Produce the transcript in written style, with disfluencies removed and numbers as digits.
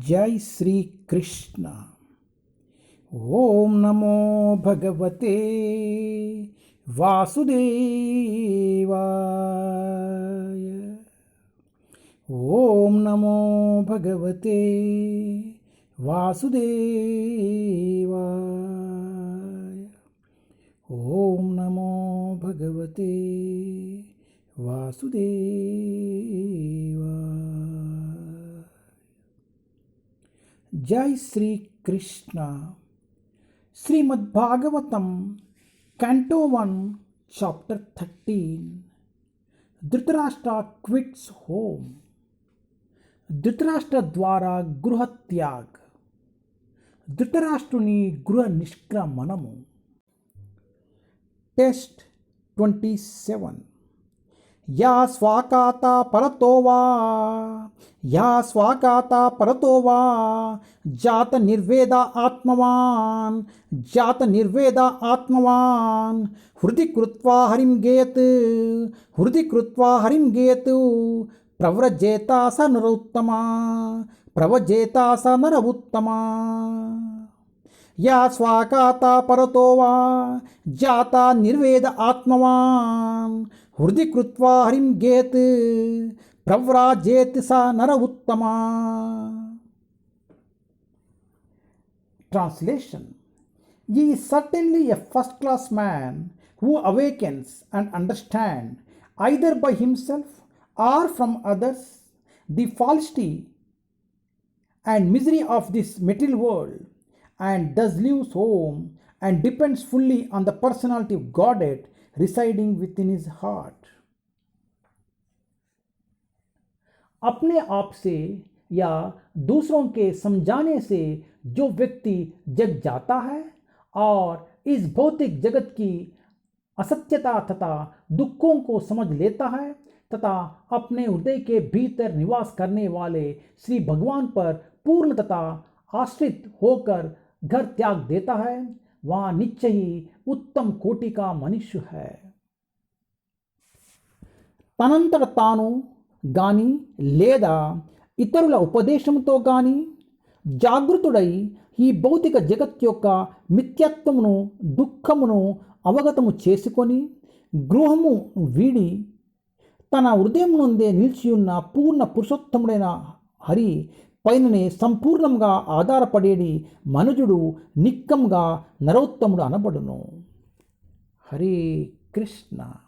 जय श्री कृष्ण। ओम नमो भगवते वासुदेवाय। ओम नमो भगवते वासुदेवाय। ओम नमो भगवते वासुदेवाय। जय Shri Krishna. Shrimad Bhagavatam canto 1 chapter 13। Dhritarashtra quits home. Dhritarashtra ద్వారా గృహత్యాగ్. ధృతరాష్ట్రుని గృహ నిష్క్రమణము. టెస్ట్ 27. యా స్వాకాత పరతో వా జాత నిర్వేద ఆత్మవాన్ హృది కృత్వా హరిం గేత్ ప్రవ్రజేతా స నరోత్తమా. యా స్వాకాత పరతో వా జాత నిర్వేద ఆత్మవాన్ హృది కృత్వా హరిం గేత్ ప్రవ్రాజేత్ స నర ఉత్తమా. Translation. He is certainly a first-class man who awakens and understands, either by himself or from others, the falsity and misery of this material world, and thus leaves home and depends fully on the personality of Godhead residing within his heart. अपने आप से या दूसरों के समझाने से जो व्यक्ति जग जाता है और इस भौतिक जगत की असत्यता तथा दुखों को समझ लेता है तथा अपने हृदय के भीतर निवास करने वाले श्री भगवान पर पूर्ण तथा आश्रित होकर घर त्याग देता है, वहाँ निश्चय ही उत्तम कोटि का मनुष्य है. తనంతట తాను గాని లేదా ఇతరుల ఉపదేశంతో గాని జాగృతుడై ఈ భౌతిక జగత్ యొక్క మిథ్యత్వమును దుఃఖమును అవగతము చేసుకొని గృహము వీడి తన హృదయం నుండే నిలిచియున్న పూర్ణ పురుషోత్తముడైన హరి పైననే సంపూర్ణంగా ఆధారపడేది మనుజుడు నిక్కముగా నరోత్తముడు అనబడును. హరే కృష్ణ.